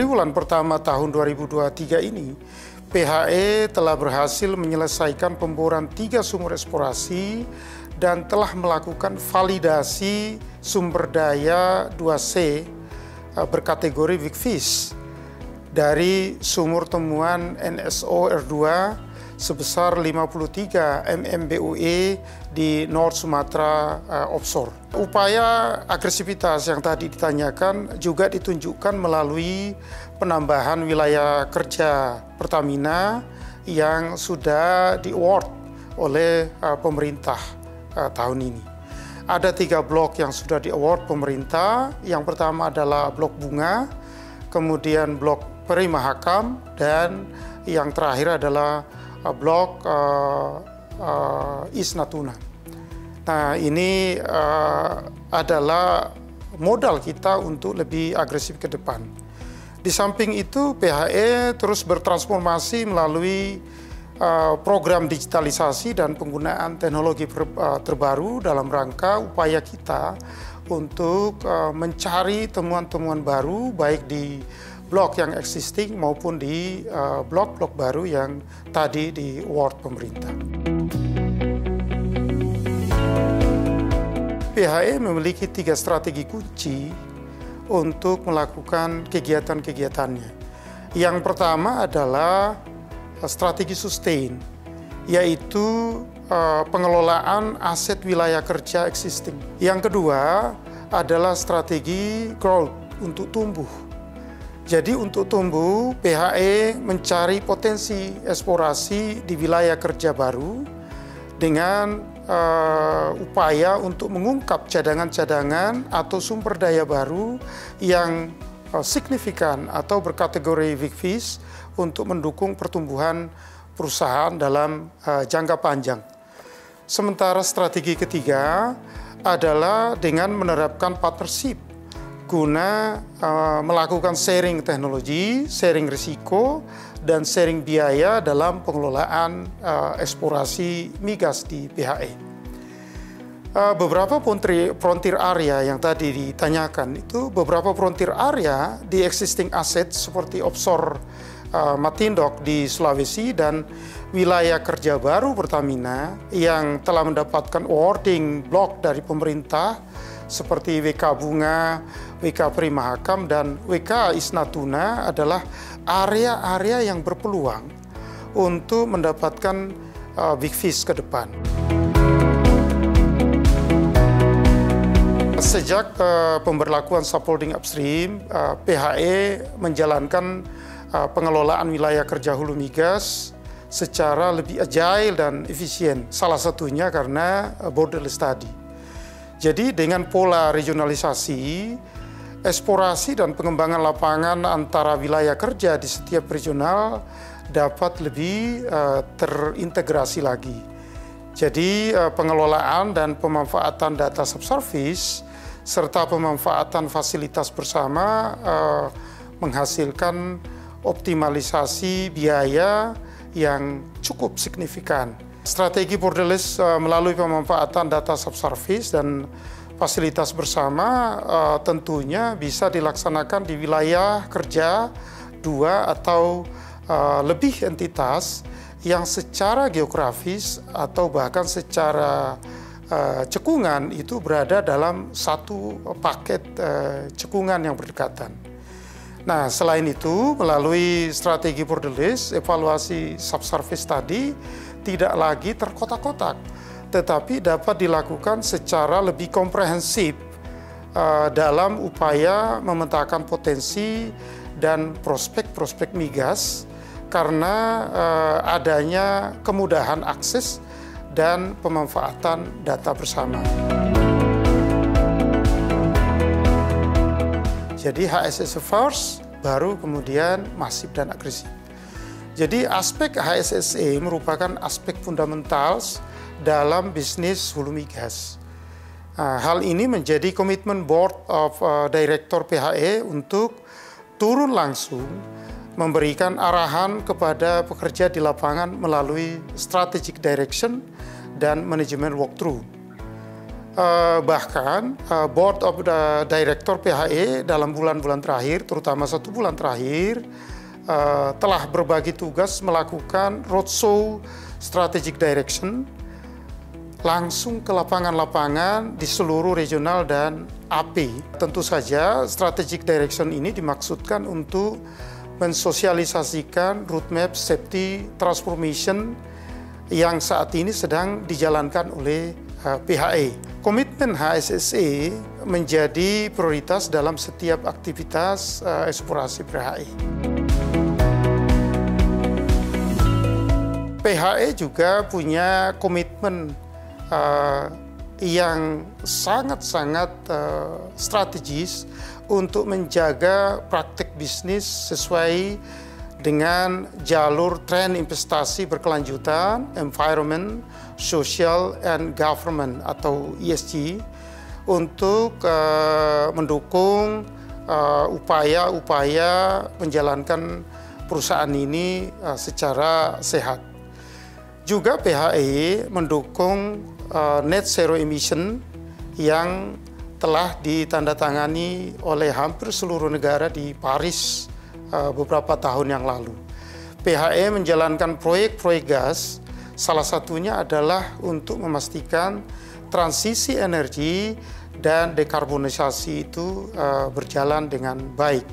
triwulan pertama tahun 2023 ini, PHE telah berhasil menyelesaikan pemboran 3 sumur eksplorasi dan telah melakukan validasi sumber daya 2C berkategori Big Fish dari sumur temuan NSO R2 sebesar 53 MMBOE di North Sumatera offshore. Upaya agresivitas yang tadi ditanyakan juga ditunjukkan melalui penambahan wilayah kerja Pertamina yang sudah di-award oleh pemerintah tahun ini. Ada 3 blok yang sudah di-award pemerintah. Yang pertama adalah blok Bunga, kemudian blok Peri Mahakam, dan yang terakhir adalah blok East Natuna. Nah, ini adalah modal kita untuk lebih agresif ke depan. Di samping itu, PHE terus bertransformasi melalui program digitalisasi dan penggunaan teknologi terbaru dalam rangka upaya kita untuk mencari temuan-temuan baru baik di blok yang existing maupun di blok-blok baru yang tadi di-award pemerintah. PHE memiliki 3 strategi kunci untuk melakukan kegiatan-kegiatannya. Yang pertama adalah strategi sustain, yaitu pengelolaan aset wilayah kerja existing. Yang kedua adalah strategi growth, untuk tumbuh. Jadi untuk tumbuh, PHE mencari potensi eksplorasi di wilayah kerja baru dengan upaya untuk mengungkap cadangan-cadangan atau sumber daya baru yang signifikan atau berkategori Big Fish untuk mendukung pertumbuhan perusahaan dalam jangka panjang. Sementara strategi ketiga adalah dengan menerapkan partnership guna melakukan sharing teknologi, sharing risiko, dan sharing biaya dalam pengelolaan eksplorasi migas di PHE. Beberapa frontier area yang tadi ditanyakan itu, beberapa frontier area di existing asset seperti offshore Matindok di Sulawesi dan wilayah kerja baru Pertamina yang telah mendapatkan awarding blok dari pemerintah seperti WK Bunga, WK Peri Mahakam, dan WK East Natuna adalah area-area yang berpeluang untuk mendapatkan Big Fish ke depan. Sejak pemberlakuan subholding upstream, PHE menjalankan pengelolaan wilayah kerja hulu migas secara lebih agile dan efisien. Salah satunya karena borderless tadi. Jadi dengan pola regionalisasi, eksplorasi dan pengembangan lapangan antara wilayah kerja di setiap regional dapat lebih terintegrasi lagi. Jadi pengelolaan dan pemanfaatan data subsurface serta pemanfaatan fasilitas bersama menghasilkan optimalisasi biaya yang cukup signifikan. Strategi borderless melalui pemanfaatan data subsurface dan fasilitas bersama tentunya bisa dilaksanakan di wilayah kerja 2 atau lebih entitas yang secara geografis atau bahkan secara cekungan itu berada dalam satu paket cekungan yang berdekatan. Nah, selain itu, melalui strategi borderless, evaluasi subsurface tadi tidak lagi terkotak-kotak, tetapi dapat dilakukan secara lebih komprehensif dalam upaya memetakan potensi dan prospek-prospek migas karena adanya kemudahan akses dan pemanfaatan data bersama. Jadi HSSE first, baru kemudian masif dan agresif. Jadi aspek HSSE merupakan aspek fundamental dalam bisnis hulu migas. Hal ini menjadi komitmen Board of Director PHE untuk turun langsung memberikan arahan kepada pekerja di lapangan melalui strategic direction dan manajemen walkthrough. Bahkan Board of the Director PHE dalam bulan-bulan terakhir, terutama 1 bulan terakhir, telah berbagi tugas melakukan roadshow strategic direction langsung ke lapangan-lapangan di seluruh regional dan AP. Tentu saja strategic direction ini dimaksudkan untuk mensosialisasikan roadmap safety transformation yang saat ini sedang dijalankan oleh PHE. Komitmen HSSE menjadi prioritas dalam setiap aktivitas eksplorasi PHE. PHE juga punya komitmen yang sangat-sangat strategis untuk menjaga praktik bisnis sesuai dengan jalur tren investasi berkelanjutan, environment, social, and government atau ESG untuk mendukung upaya-upaya menjalankan perusahaan ini secara sehat. Juga PHE mendukung net zero emission yang telah ditandatangani oleh hampir seluruh negara di Paris beberapa tahun yang lalu. PHE menjalankan proyek-proyek gas, salah satunya adalah untuk memastikan transisi energi dan dekarbonisasi itu berjalan dengan baik.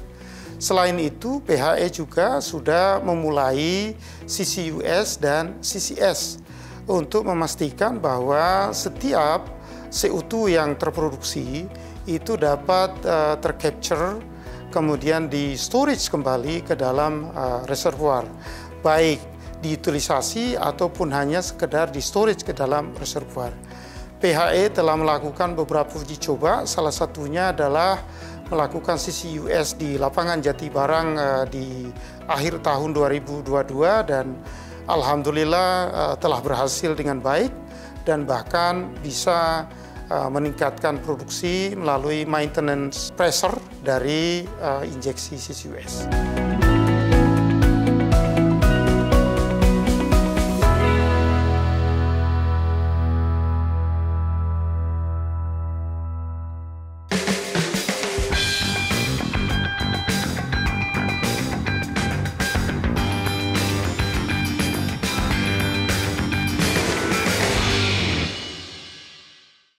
Selain itu, PHE juga sudah memulai CCUS dan CCS untuk memastikan bahwa setiap CO2 yang terproduksi itu dapat tercapture, kemudian di storage kembali ke dalam reservoir, baik diutilisasi ataupun hanya sekedar di storage ke dalam reservoir. PHE telah melakukan beberapa uji coba, salah satunya adalah melakukan CCUS di lapangan Jatibarang di akhir tahun 2022 dan alhamdulillah telah berhasil dengan baik dan bahkan bisa meningkatkan produksi melalui maintenance pressure dari injeksi CCUS.